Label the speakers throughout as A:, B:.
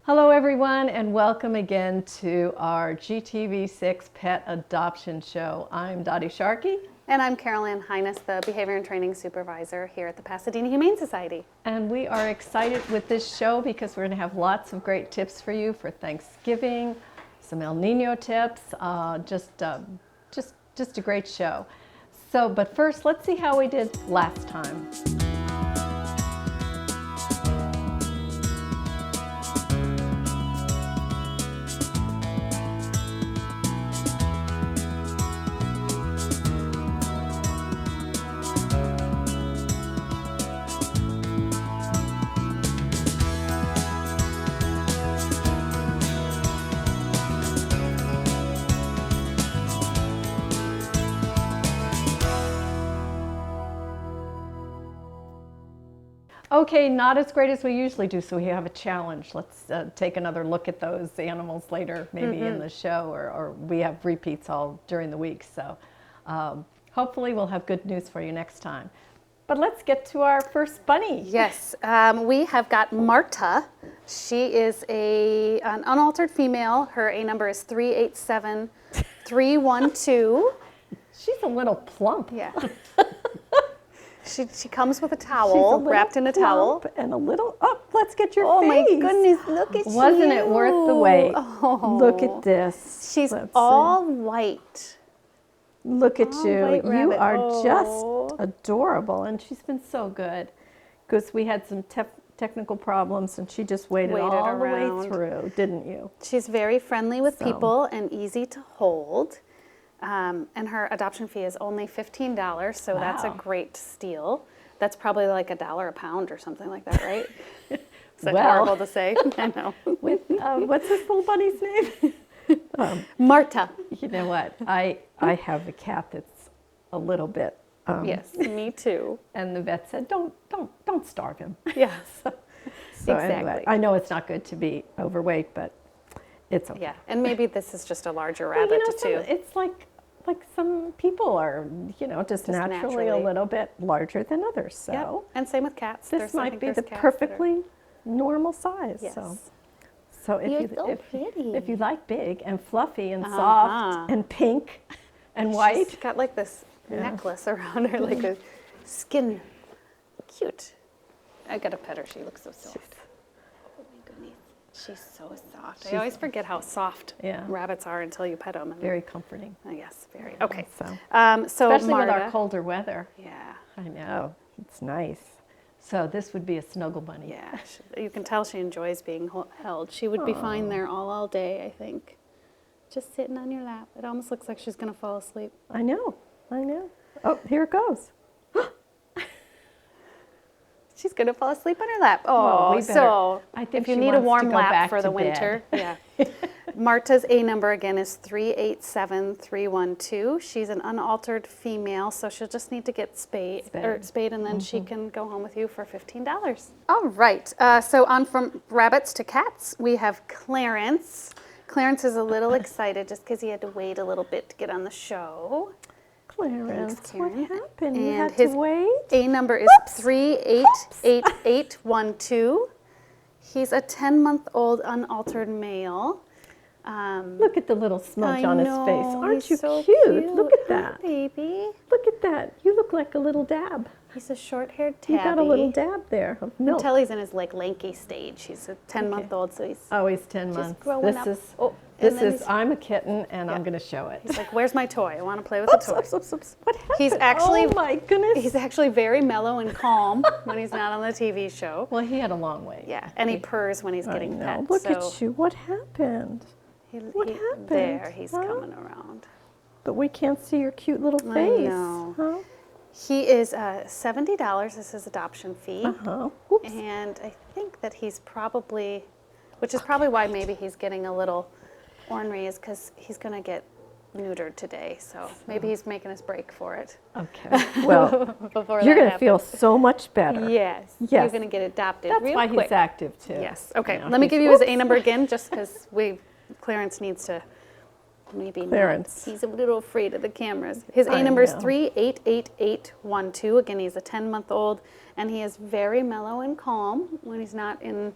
A: Hello everyone and welcome again to our GTV6 Pet Adoption Show. I'm Dottie Sharkey.
B: And I'm Carolyn Hines, the Behavior and Training Supervisor here at the Pasadena Humane Society.
A: And we are excited with this show because we're going to have lots of great tips for you for Thanksgiving, some El Nino tips, just a great show. So, but first, let's see how we did last time. Okay, not as great as we usually do, so we have a challenge. Let's take another look at those animals later, maybe in the show, or we have repeats all during the week. So hopefully we'll have good news for you next time. But let's get to our first bunny.
B: Yes, we have got Marta. She is an unaltered female. Her A number is 387312.
A: She's a little plump.
B: Yeah. She comes with a towel, wrapped in a towel.
A: And a little, let's get your
B: face.
A: Oh my
B: goodness, look at you.
A: Wasn't it worth the wait?
B: Oh.
A: Look at this.
B: She's all white.
A: Look at you. You are just
B: Oh.
A: adorable. And she's been so good because we had some technical problems and she just waited all
B: around.
A: the way through, didn't you?
B: She's very friendly with people and easy to hold. And her adoption fee is only $15, so that's a great steal. That's probably like $1 a pound or something like that, right? Is that horrible to say? I know.
A: With, what's this little bunny's name?
B: Marta.
A: You know what? I have a cat that's a little bit.
B: Yes, me too.
A: And the vet said, don't starve him.
B: Yes,
A: So
B: exactly.
A: anyway, I know it's not good to be overweight, but it's okay.
B: Yeah, and maybe this is just a larger
A: Well,
B: rabbit too.
A: It's like some people are, just naturally a little bit larger than others. So
B: Yep. And same with cats.
A: this might be the perfectly normal size.
B: Yes.
A: So if
B: You're so pretty.
A: if you like big and fluffy and soft and pink and white,
B: She's got like this necklace around her, like a skin. Cute. I gotta pet her. She looks so soft. Oh my goodness. She's so soft. I always forget how soft rabbits are until you pet them.
A: very comforting.
B: Yes, very. Okay.
A: So
B: Especially
A: with our
B: Marta.
A: colder weather.
B: Yeah.
A: I know. It's nice. So this would be a snuggle bunny.
B: Yeah. You can tell she enjoys being held. She would be fine there all day, I think. Just sitting on your lap. It almost looks like she's going to fall asleep.
A: I know. Oh, here it goes.
B: She's going to fall asleep on her lap.
A: Well,
B: Oh, so
A: I think
B: if you
A: she
B: need a
A: wants to
B: warm
A: go
B: lap
A: back
B: for
A: to
B: the
A: bed.
B: winter. Yeah. Marta's A number again is 387312. She's an unaltered female, so she'll just need to get spayed and then she can go home with you for $15. All right. So on from rabbits to cats, we have Clarence. Clarence is a little excited just because he had to wait a little bit to get on the show.
A: Clarence,
B: Thanks,
A: what
B: Karen.
A: happened? You
B: And
A: had
B: his
A: to wait?
B: A number is 388812. He's a 10-month-old unaltered male.
A: Look at the little smudge on his face. Aren't
B: he's
A: you
B: so
A: cute? Look at
B: Hi,
A: that.
B: baby.
A: Look at that. You look like a little dab.
B: He's a short-haired tabby.
A: You got a little dab there of milk.
B: Until he's in his lanky stage. He's a 10-month-old, so he's
A: Oh, he's 10 months.
B: growing up.
A: I'm a kitten and I'm going to show it.
B: He's like, where's my toy? I want to play with the toy.
A: Oops. What happened?
B: He's actually,
A: oh my goodness.
B: He's actually very mellow and calm when he's not on the TV show.
A: Well, he had a long wait.
B: Yeah, and he purrs when he's getting pet.
A: Look at you. What happened? What happened?
B: There, he's coming around.
A: But we can't see your cute little face.
B: I know.
A: Huh?
B: He is $70 is his adoption fee.
A: Oops.
B: And I think that he's probably, which is probably why maybe he's getting a little ornery, is because he's going to get neutered today. So maybe he's making his break for it.
A: Okay. Well, you're going to feel so much better.
B: Yes.
A: Yes.
B: You're going to get adopted
A: That's
B: real
A: why
B: quick.
A: he's active too.
B: Yes. Okay.
A: Yeah,
B: Let me
A: he's-
B: give you his A number again, just because Clarence needs to maybe
A: Clarence.
B: not. He's a little afraid of the cameras. His
A: I
B: A number is
A: know.
B: 388812. Again, he's a 10-month-old, and he is very mellow and calm when he's not in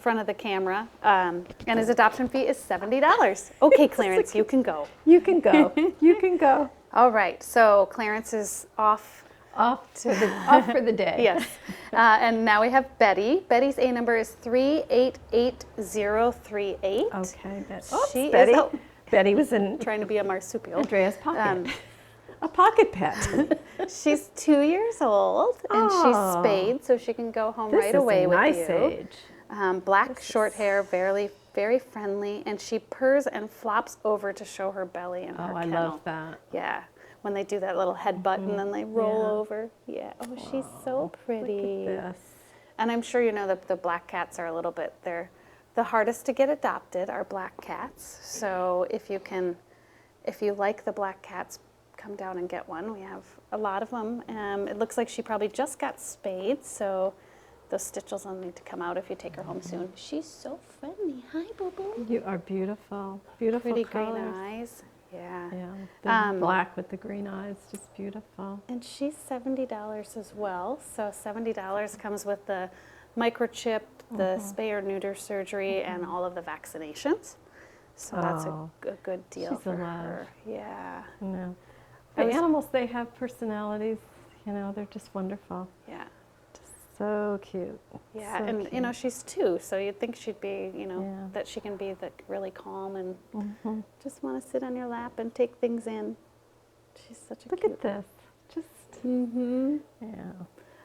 B: front of the camera. And his adoption fee is $70. Okay, Clarence, you can go.
A: You can go. You can go.
B: All right, so Clarence is off.
A: Off for the day.
B: Yes. And now we have Betty. Betty's A number is 388038.
A: Okay.
B: She
A: Betty.
B: is
A: Betty was in
B: trying to be a marsupial.
A: Andrea's pocket. A pocket pet.
B: She's 2 years old, and she's spayed, so she can go home right away with
A: nice
B: you.
A: age.
B: Black, short hair, very, very friendly, and she purrs and flops over to show her belly in her
A: I
B: kennel.
A: love that.
B: Yeah, when they do that little headbutt and then they roll over. Yeah, she's so pretty.
A: Look at this.
B: And I'm sure you know that the black cats are a little bit, they're the hardest to get adopted are black cats. So if you like the black cats, come down and get one. We have a lot of them. It looks like she probably just got spayed, so those stitches will need to come out if you take her home soon. She's so friendly. Hi, boo-boo.
A: You are beautiful. Beautiful
B: Pretty
A: colors.
B: green eyes. Yeah.
A: Yeah. The black with the green eyes, just beautiful.
B: And she's $70 as well. So $70 comes with the microchip, the spay or neuter surgery, and all of the vaccinations. So that's a good deal for her. Yeah.
A: No. The animals, they have personalities. You know, they're just wonderful.
B: Yeah.
A: So cute.
B: Yeah,
A: So
B: and
A: cute.
B: you know, she's 2, so you'd think she'd be, you know, that she can be really calm and just want to sit on your lap and take things in. She's such a
A: Look
B: cute.
A: at this. Just, yeah.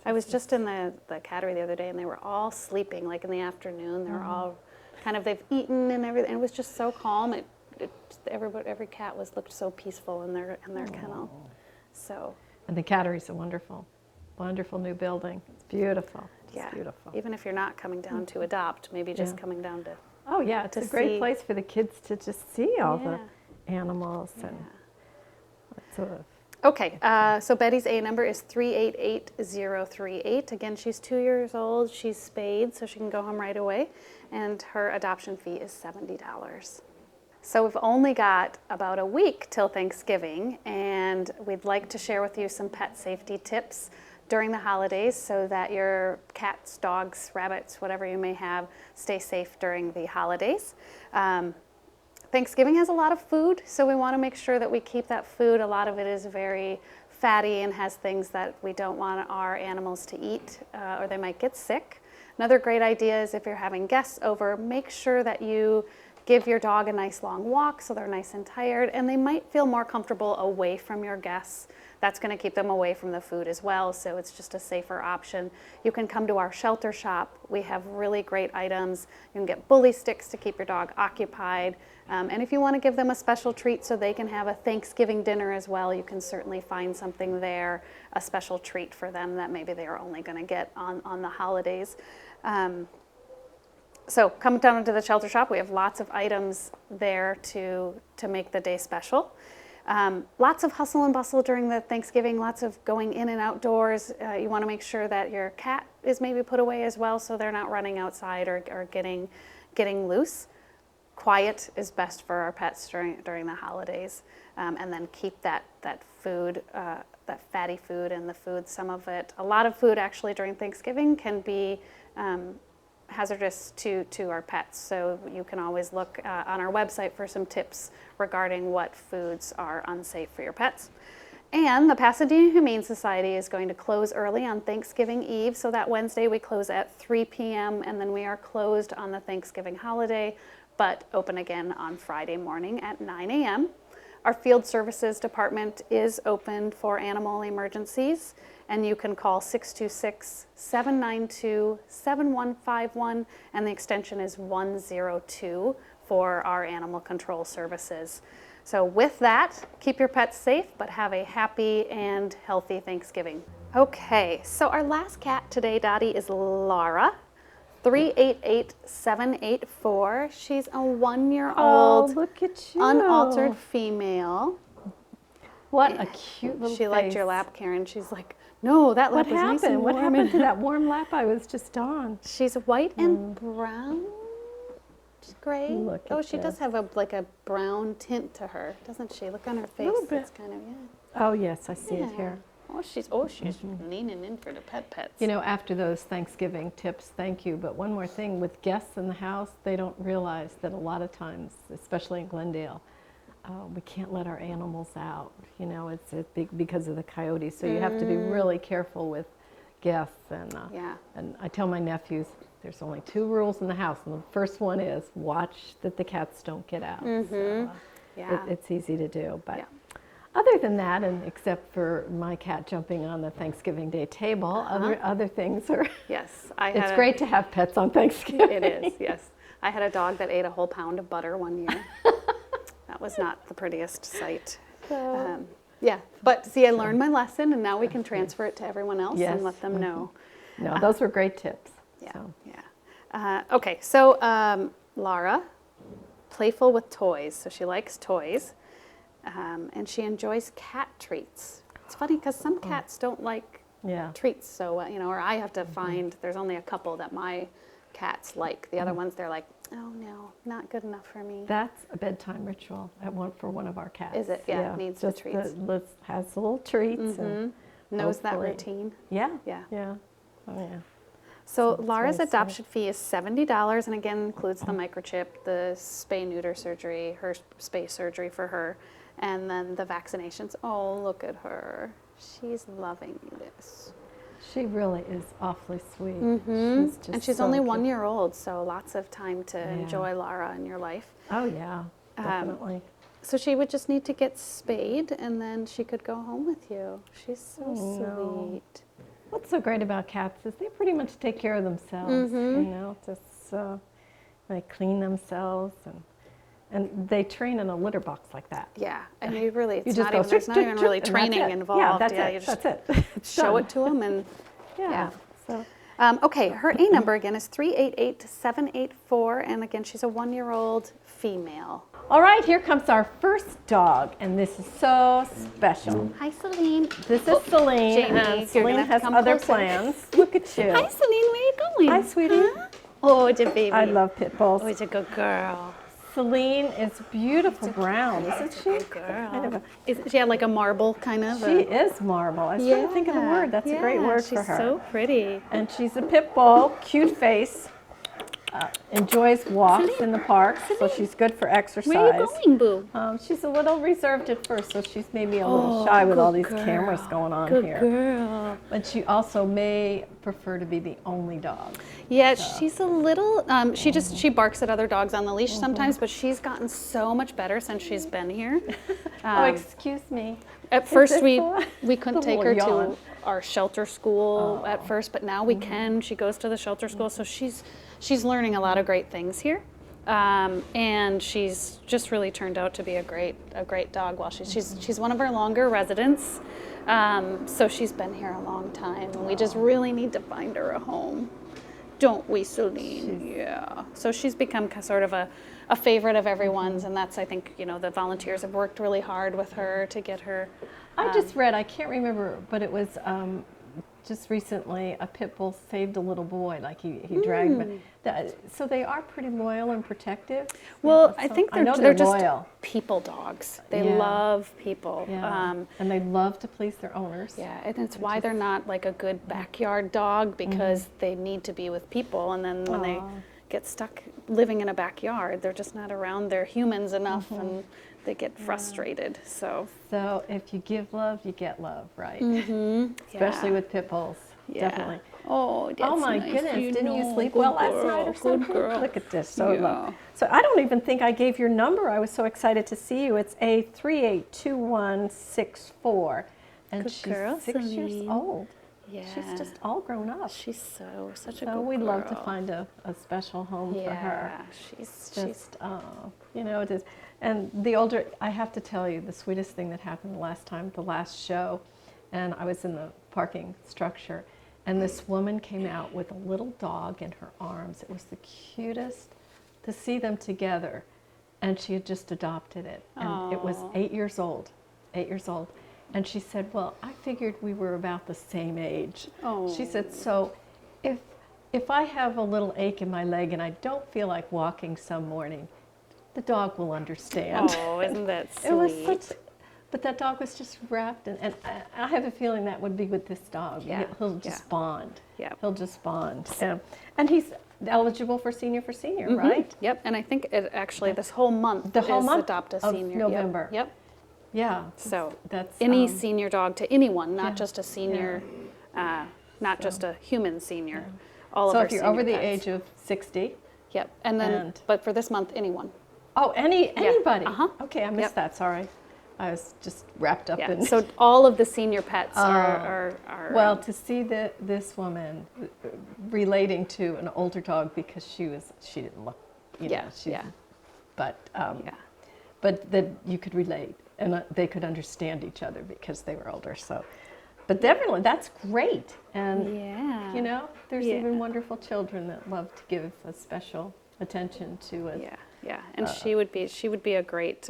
B: I was just in the cattery the other day, and they were all sleeping, like in the afternoon. They were all kind of, they've eaten and everything. It was just so calm. Every cat looked so peaceful in their kennel. So.
A: And the cattery's a wonderful new building. It's beautiful. It's beautiful.
B: Even if you're not coming down to adopt, maybe just coming down to.
A: Oh yeah, it's a great place for the kids to just see all the animals and.
B: Okay, so Betty's A number is 388038. Again, she's 2 years old. She's spayed, so she can go home right away, and her adoption fee is $70. So we've only got about a week till Thanksgiving, and we'd like to share with you some pet safety tips during the holidays so that your cats, dogs, rabbits, whatever you may have, stay safe during the holidays. Thanksgiving has a lot of food, so we want to make sure that we keep that food. A lot of it is very fatty and has things that we don't want our animals to eat, or they might get sick. Another great idea is if you're having guests over, make sure that you give your dog a nice long walk so they're nice and tired, and they might feel more comfortable away from your guests. That's going to keep them away from the food as well, so it's just a safer option. You can come to our shelter shop. We have really great items. You can get bully sticks to keep your dog occupied, and if you want to give them a special treat so they can have a Thanksgiving dinner as well, you can certainly find something there, a special treat for them that maybe they are only going to get on the holidays. So come down to the shelter shop. We have lots of items there to make the day special. Lots of hustle and bustle during the Thanksgiving, lots of going in and outdoors. You want to make sure that your cat is maybe put away as well so they're not running outside or getting loose. Quiet is best for our pets during the holidays. And then keep that food, that fatty food and the food, some of it. A lot of food actually during Thanksgiving can be hazardous to our pets, so you can always look on our website for some tips regarding what foods are unsafe for your pets. And the Pasadena Humane Society is going to close early on Thanksgiving Eve, so that Wednesday we close at 3 p.m. and then we are closed on the Thanksgiving holiday, but open again on Friday morning at 9 a.m. Our field services department is open for animal emergencies, and you can call 626-792-7151, and the extension is 102 for our animal control services. So with that, keep your pets safe, but have a happy and healthy Thanksgiving. Okay, so our last cat today, Dottie, is Lara. 388784. She's a 1-year-old,
A: look at you.
B: unaltered female.
A: What a cute little
B: She liked your lap, Karen. She's like, no, that lap was nice and warm.
A: What happened to that warm lap I was just on?
B: She's white and brown, gray.
A: Look
B: Oh,
A: at
B: she does have a brown tint to her, doesn't she? Look on her face.
A: Little bit.
B: It's kind of,
A: Oh yes, I see it here.
B: she's leaning in for the pets.
A: You know, after those Thanksgiving tips, thank you. But one more thing, with guests in the house, they don't realize that a lot of times, especially in Glendale, we can't let our animals out. You know, it's because of the coyotes. So you have to be really careful with guests. And I tell my nephews, there's only 2 rules in the house. And the first one is watch that the cats don't get out. So, it's easy to do. But other than that, and except for my cat jumping on the Thanksgiving Day table, other things are.
B: Yes,
A: it's great to have pets on Thanksgiving.
B: It is, yes. I had a dog that ate a whole pound of butter one year. That was not the prettiest sight. But see, I learned my lesson, and now we can transfer it to everyone else and let them know.
A: No, those were great tips.
B: Okay, so Lara, playful with toys. So she likes toys, and she enjoys cat treats. It's funny because some cats don't like treats so well, you know, or I have to find, there's only a couple that my cats like. The other ones, they're like, oh no, not good enough for me.
A: That's a bedtime ritual for one of our cats.
B: Is it? Yeah, it needs the treats.
A: Has little treats. And
B: knows that routine.
A: Yeah. Oh, yeah.
B: So Lara's adoption fee is $70, and again includes the microchip, the spay-neuter surgery, her spay surgery for her, and then the vaccinations. Oh, look at her. She's loving this.
A: She really is awfully sweet.
B: She's just and she's only 1 year old, so lots of time to enjoy Lara in your life.
A: Oh, yeah, definitely.
B: So she would just need to get spayed, and then she could go home with you. She's so sweet.
A: What's so great about cats is they pretty much take care of themselves, you know, just they clean themselves, and they train in a litter box like that.
B: Yeah, and you really,
A: there's not even
B: really training involved.
A: Yeah, that's it.
B: Show it to them, and
A: So.
B: Okay, her A number again is 388784, and again, she's a 1 year old female.
A: All right, here comes our first dog, and this is so special.
B: Hi, Celine.
A: This is Celine,
B: Jamie,
A: and Celine has other plans. Look at you.
B: Hi, Celine, where are you going?
A: Hi, sweetie.
B: Huh? Oh, it's a baby.
A: I love pit bulls.
B: Oh, it's a good girl.
A: Celine is beautiful brown, isn't she?
B: Good girl. Is she like a marble kind of?
A: She is marble. I was trying to think of the word. That's a great word for her.
B: She's so pretty.
A: And she's a pit bull, cute face. Enjoys walks in the park, so she's good for exercise.
B: Where are you going, boo?
A: She's a little reserved at first, so she's maybe a little shy with all these cameras going on here.
B: Good girl.
A: But she also may prefer to be the only dog.
B: Yeah, she's a little, she barks at other dogs on the leash sometimes, but she's gotten so much better since she's been here.
A: Oh, excuse me.
B: At first, we couldn't take her to our shelter school at first, but now we can. She goes to the shelter school, so she's learning a lot of great things here, and she's just really turned out to be a great dog. While she's one of our longer residents, so she's been here a long time, and we just really need to find her a home, don't we, Celine? Yeah. So she's become sort of a favorite of everyone's, and that's, I think, you know, the volunteers have worked really hard with her to get her.
A: I just read, I can't remember, but it was just recently a pit bull saved a little boy, like he dragged him. So they are pretty loyal and protective.
B: Well, I think they're just
A: loyal.
B: People dogs. They love people.
A: Yeah. And they love to please their owners.
B: Yeah, and it's why they're not like a good backyard dog, because they need to be with people, and then when they get stuck living in a backyard, they're just not around their humans enough, and they get frustrated. So
A: if you give love, you get love, right? Especially with pit bulls. Definitely.
B: Oh, that's
A: my
B: nice.
A: goodness! Didn't you sleep
B: Good
A: well last
B: girl.
A: night or
B: Good
A: something?
B: girl.
A: Look at this. So I don't even think I gave your number. I was so excited to see you. It's A382164, and
B: Good
A: she's
B: girl,
A: 6 years
B: Celine.
A: old.
B: Yeah.
A: She's just all grown up.
B: She's such a good
A: So
B: girl.
A: we'd love to find a special home for her.
B: She's
A: Just, you know, it is. And the older, I have to tell you, the sweetest thing that happened the last show, and I was in the parking structure, and this woman came out with a little dog in her arms. It was the cutest to see them together, and she had just adopted it, and it was 8 years old, 8 years old. And she said, well, I figured we were about the same age. She said, so if I have a little ache in my leg and I don't feel like walking some morning, the dog will understand.
B: Oh, isn't that sweet?
A: It was But that dog was just wrapped, and I have a feeling that would be with this dog.
B: Yeah.
A: He'll just bond.
B: Yeah.
A: He'll just bond. And he's eligible for senior, right?
B: Yep, and I think it actually this whole month is Adopt a Senior.
A: November.
B: Yep.
A: Yeah.
B: So
A: that's
B: any senior dog to anyone, not just a senior, not just a human senior. All of
A: so
B: our
A: if you're
B: senior
A: over the
B: pets.
A: age of 60.
B: Yep, and then but for this month, anyone.
A: Oh, anybody.
B: Uh-huh.
A: Okay, I missed that. Sorry, I was just wrapped up in.
B: So all of the senior pets are
A: well, to see this woman relating to an older dog because she didn't look, but that you could relate and they could understand each other because they were older. So, but definitely that's great, and you know, there's even wonderful children that love to give a special attention to it.
B: Yeah, and she would be a great.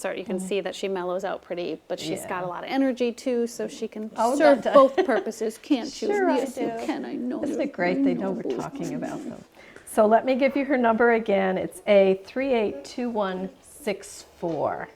B: You can see that she mellows out pretty, but she's got a lot of energy too, so she can serve both purposes, can't you?
A: Sure,
B: yes,
A: I do.
B: you can. I know.
A: Isn't it great? They know we're talking about them. So let me give you her number again. It's A382164.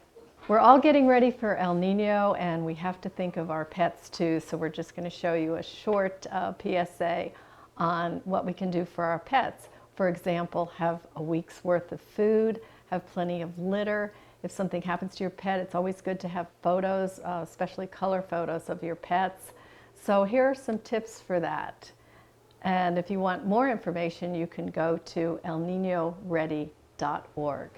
A: We're all getting ready for El Nino, and we have to think of our pets too. So we're just going to show you a short PSA on what we can do for our pets. For example, have a week's worth of food, have plenty of litter. If something happens to your pet, it's always good to have photos, especially color photos of your pets. So here are some tips for that. And if you want more information, you can go to elninoready.org.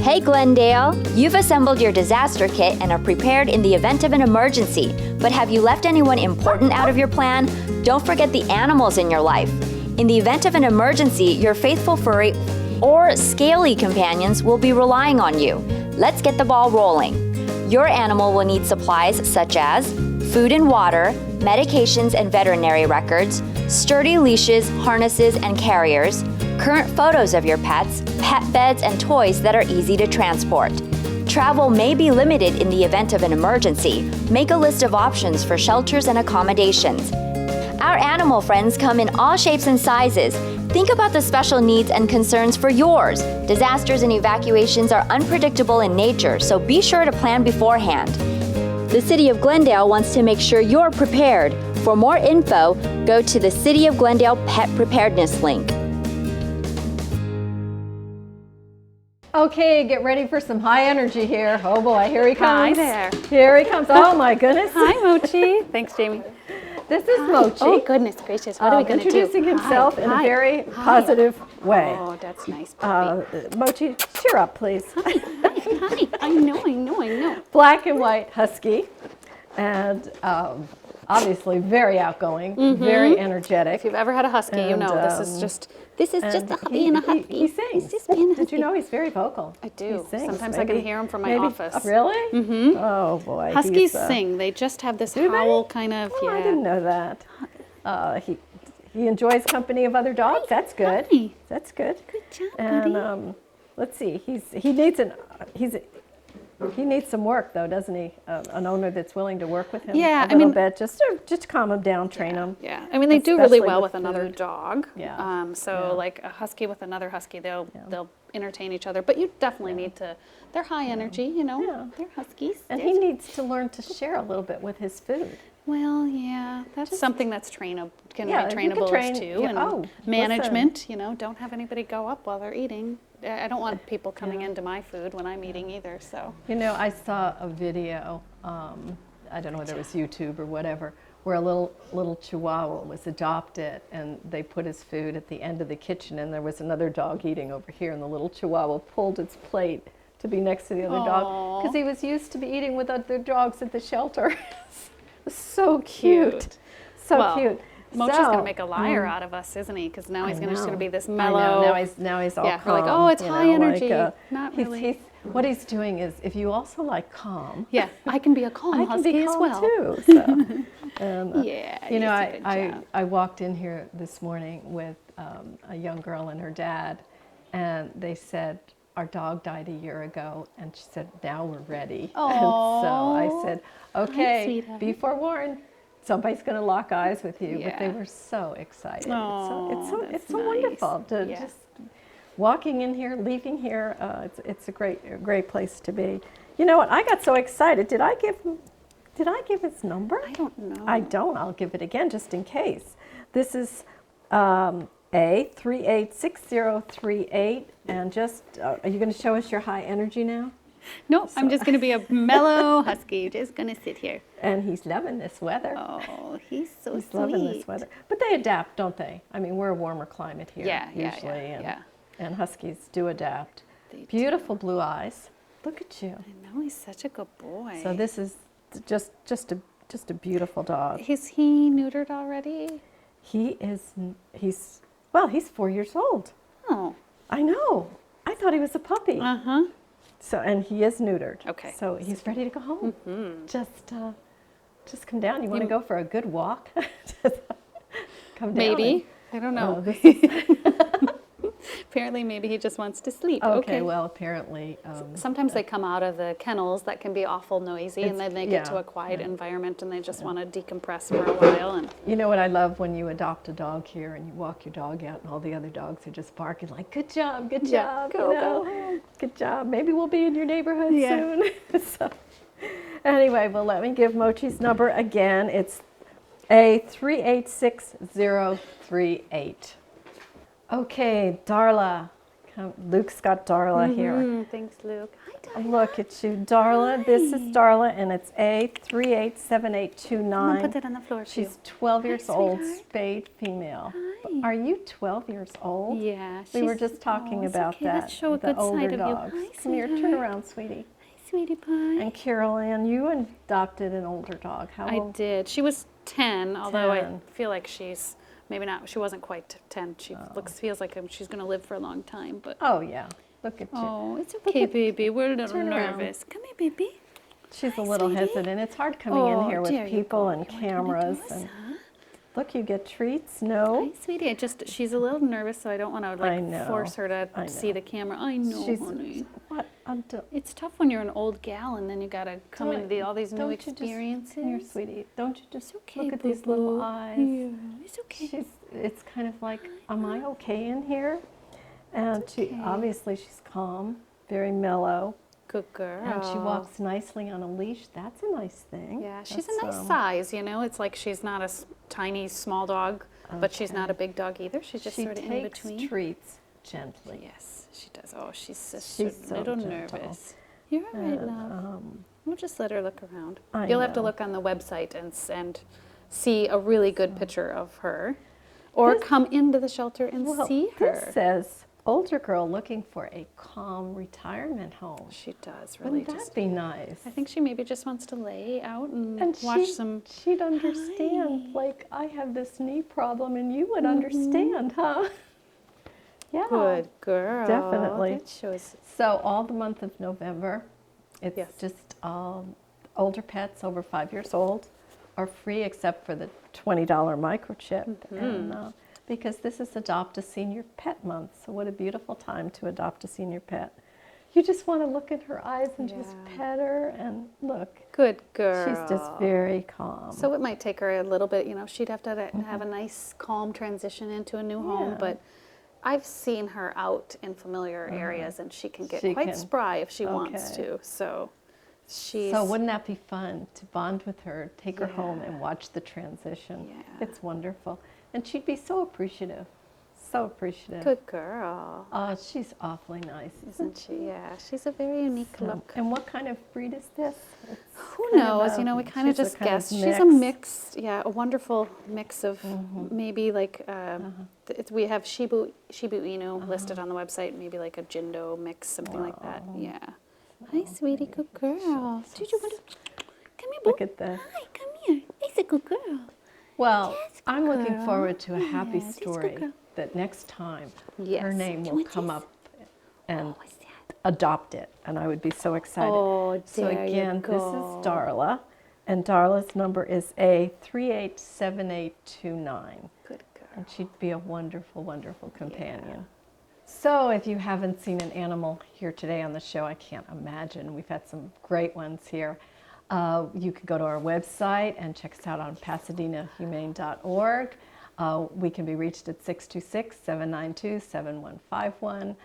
C: Hey Glendale, you've assembled your disaster kit and are prepared in the event of an emergency. But have you left anyone important out of your plan? Don't forget the animals in your life. In the event of an emergency, your faithful furry or scaly companions will be relying on you. Let's get the ball rolling. Your animal will need supplies such as food and water, medications and veterinary records, sturdy leashes, harnesses, and carriers, current photos of your pets, pet beds, and toys that are easy to transport. Travel may be limited in the event of an emergency. Make a list of options for shelters and accommodations. Our animal friends come in all shapes and sizes. Think about the special needs and concerns for yours. Disasters and evacuations are unpredictable in nature, so be sure to plan beforehand. The City of Glendale wants to make sure you're prepared. For more info, go to the City of Glendale Pet Preparedness link.
A: Okay, get ready for some high energy here. Oh boy, here he comes.
B: Hi there.
A: Here he comes. Oh my goodness.
B: Hi, Mochi. Thanks, Jamie.
A: This is Mochi.
B: Oh, goodness gracious. What are we going to do?
A: Introducing himself in a very positive way.
B: Oh, that's nice. Puppy.
A: Mochi, cheer up, please.
B: Hi. I know.
A: Black and white husky, and obviously very outgoing, very energetic.
B: If you've ever had a husky, you know this is just a hubby and a husky.
A: He sings.
B: He's just being a
A: Did you know he's very vocal?
B: I do.
A: He sings.
B: Sometimes I can hear him from my office.
A: Oh, really? Mm-hmm. Oh boy.
B: Huskies sing. They just have this howl kind of.
A: Oh, I didn't know that. He enjoys company of other dogs. That's good.
B: Hi.
A: That's good.
B: Good job,
A: And
B: buddy.
A: let's see. He needs some work though, doesn't he? An owner that's willing to work with him a little bit, just to calm him down, train him.
B: Yeah, I mean they do really
A: Especially
B: well
A: with
B: with another
A: food.
B: dog.
A: Yeah.
B: Like a husky with another husky, they'll entertain each other. But you definitely need to. They're high energy, you know.
A: Yeah.
B: They're huskies.
A: And he needs to learn to share a little bit with his food.
B: Well, yeah, that's something that's trainable. Can
A: Yeah,
B: be
A: you can
B: trainable
A: train-
B: too.
A: yeah,
B: And
A: oh,
B: management, you know, don't have anybody go up while they're eating. I don't want people coming into my food when I'm eating either. So.
A: You know, I saw a video. I don't know whether it was YouTube or whatever, where a little Chihuahua was adopted, and they put his food at the end of the kitchen, and there was another dog eating over here, and the little Chihuahua pulled its plate to be next to the other dog because he was used to be eating with other dogs at the shelter. So cute. So cute.
B: Mochi's going to make a liar out of us, isn't he? Because now he's just going to be this mellow.
A: I know. Now he's all calm.
B: We're like, oh, it's high energy. Not
A: he's,
B: really.
A: What he's doing is, if you also like calm.
B: Yeah, I can be a calm husky as well.
A: Too. So, and,
B: yeah.
A: You know, I walked in here this morning with a young girl and her dad, and they said, our dog died a year ago, and she said, now we're ready.
B: Aww.
A: And so I said, okay,
B: Hi,
A: be forewarned. Somebody's going to lock eyes with you,
B: Yeah.
A: but they were so excited.
B: Aw,
A: It's so
B: that's
A: wonderful to
B: nice.
A: just walking in here, leaving here. It's a great place to be. You know what? I got so excited. Did I give his number?
B: I don't know.
A: I don't. I'll give it again just in case. This is A386038. And just, are you going to show us your high energy now?
B: Nope, I'm just going to be a mellow husky, just going to sit here.
A: And he's loving this weather.
B: Oh, he's so
A: He's
B: sweet.
A: loving this weather. But they adapt, don't they? I mean, we're a warmer climate here usually. And huskies do adapt. Beautiful blue eyes. Look at you.
B: I know, he's such a good boy.
A: So this is just a beautiful dog.
B: Is he neutered already?
A: He's 4 years old.
B: Oh.
A: I know. I thought he was a puppy.
B: Uh-huh.
A: So, and he is neutered.
B: Okay.
A: So he's ready to go home.
B: Mm-hmm.
A: Just come down. You want to go for a good walk? Just come down.
B: Maybe. I don't know.
A: Oh, this is
B: Apparently, maybe he just wants to sleep.
A: okay. Well, apparently.
B: Sometimes they come out of the kennels that can be awful noisy, and then they get to a quiet environment, and they just want to decompress for a while. And
A: you know what I love when you adopt a dog here and you walk your dog out, and all the other dogs are just barking like, "Good job, good job,
B: go,
A: you know,
B: go home.
A: Good job. Maybe we'll be in your neighborhood soon." So, anyway, well, let me give Mochi's number again. It's A386038. Okay, Darla. Luke's got Darla here.
B: Thanks, Luke. Hi, Darla.
A: Look at you, Darla. This is Darla, and it's
B: I'm
A: A387829.
B: gonna put it on the floor too.
A: She's 12 years
B: Hi,
A: old,
B: sweetheart.
A: spayed female.
B: Hi.
A: Are you 12 years old?
B: Yeah.
A: We were just talking
B: it's
A: about
B: okay.
A: that.
B: Let's show a
A: the
B: good
A: older
B: side of you.
A: dogs.
B: Hi,
A: Come here, turn
B: sweetheart.
A: around, sweetie.
B: Hi, sweetie pie.
A: And Carol Ann, you adopted an older dog. How
B: I
A: old?
B: did. She was 10, although
A: 10.
B: I feel like she's maybe not. She wasn't quite 10. She feels like she's going to live for a long time. But
A: Oh, yeah. Look at you.
B: oh, it's okay, baby. We're a little
A: turn around.
B: nervous. Come here, baby.
A: She's a
B: Hi,
A: little
B: sweetie.
A: hesitant. It's hard coming in here
B: there
A: with
B: you
A: people
B: go.
A: and
B: You want to
A: cameras.
B: do us,
A: And
B: huh?
A: look, you get treats. No.
B: Hi, sweetie. She's a little nervous, so I don't want to
A: I know.
B: force her to
A: I
B: see
A: know.
B: the camera. I know,
A: She's
B: honey.
A: what?
B: It's tough when you're an old gal and then you got to come into all these new
A: don't you just-
B: experiences.
A: Here, sweetie. Don't you just
B: okay,
A: look at these little
B: boo-boo.
A: eyes?
B: Yeah, it's okay.
A: It's kind of like, am I okay in here? And
B: okay.
A: obviously she's calm, very mellow,
B: Good girl.
A: and she walks nicely on a leash. That's a nice thing.
B: Yeah, she's
A: That's,
B: a nice size, you know. It's like she's not a tiny, small dog, but she's not a big dog either. She's just
A: She
B: sort of in
A: takes
B: between.
A: treats gently.
B: Yes, she does. Oh, she's just
A: She's
B: a
A: so
B: little
A: gentle.
B: nervous. You're all right, love. We'll just let her look around.
A: I
B: You'll have to
A: know.
B: look on the website and see a really good picture of her, or come into the shelter and
A: Well,
B: see her.
A: this says, older girl looking for a calm retirement home.
B: She does really
A: Wouldn't
B: just.
A: that be nice?
B: I think she maybe just wants to lay out and,
A: And
B: watch some.
A: she'd understand, like, I have this knee problem, and you would understand, huh? Yeah.
B: Good girl.
A: Definitely.
B: That shows.
A: So all the month of November, it's
B: Yes.
A: just older pets over 5 years old are free except for the $20 microchip. And, because this is Adopt a Senior Pet Month. So what a beautiful time to adopt a senior pet. You just want to look at her eyes and just
B: Yeah.
A: pet her and look.
B: Good girl.
A: She's just very calm.
B: So it might take her a little bit, you know, she'd have to have a nice, calm transition into a new home,
A: Yeah.
B: but I've seen her out in familiar areas and she can get
A: She
B: quite
A: can.
B: spry if she wants
A: Okay.
B: to. So she's.
A: So wouldn't that be fun to bond with her, take her home
B: Yeah.
A: and watch the transition?
B: Yeah.
A: It's wonderful. And she'd be so appreciative. So appreciative.
B: Good girl.
A: Oh, she's awfully nice,
B: Isn't she? Yeah, she's a very unique look.
A: And what kind of breed is this? It's
B: Who
A: kind of
B: knows?
A: a-
B: You know, we kind of
A: she's a
B: just
A: kind of
B: guessed. She's a
A: mix.
B: mixed, a wonderful mix of maybe like we have Shibu Inu listed on the website. Maybe like a Jindo mix, something like that. Yeah. Hi, sweetie, good girl. Did you want to come here, boo?
A: Look at this.
B: Hi, come here. It's a good girl.
A: Well,
B: Yes,
A: I'm looking
B: girl.
A: forward to a happy
B: Yes, it's good
A: story
B: girl.
A: that next time
B: Yes.
A: her name
B: Do you
A: will
B: want
A: come
B: this?
A: up and
B: What's that?
A: adopt it, and I would be so excited.
B: Oh,
A: So
B: there you
A: again, this
B: go.
A: is Darla, and Darla's number is A387829.
B: Good girl.
A: And she'd be a wonderful, wonderful companion. So if you haven't seen an animal here today on the show, I can't imagine. We've had some great ones here. You could go to our website and check us out on PasadenaHumane.org. We can be reached at 626-792-7151.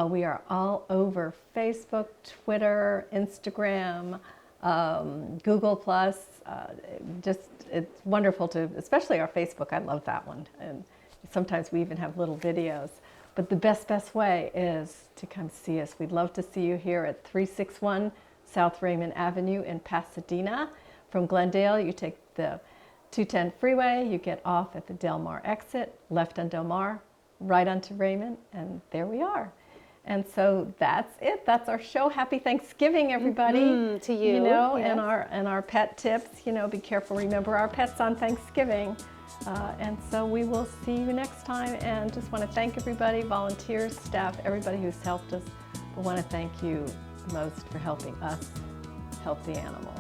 A: We are all over Facebook, Twitter, Instagram, Google Plus. It's wonderful to, especially our Facebook. I love that one. And sometimes we even have little videos. But the best way is to come see us. We'd love to see you here at 361 South Raymond Avenue in Pasadena. From Glendale, you take the 210 freeway, you get off at the Del Mar exit, left on Del Mar, right onto Raymond, and there we are. And so that's it. That's our show. Happy Thanksgiving, everybody.
B: To you.
A: You know,
B: yes.
A: and our pet tips. You know, be careful. Remember our pets on Thanksgiving. And so we will see you next time. And just want to thank everybody, volunteers, staff, everybody who's helped us. I want to thank you most for helping us help the animals.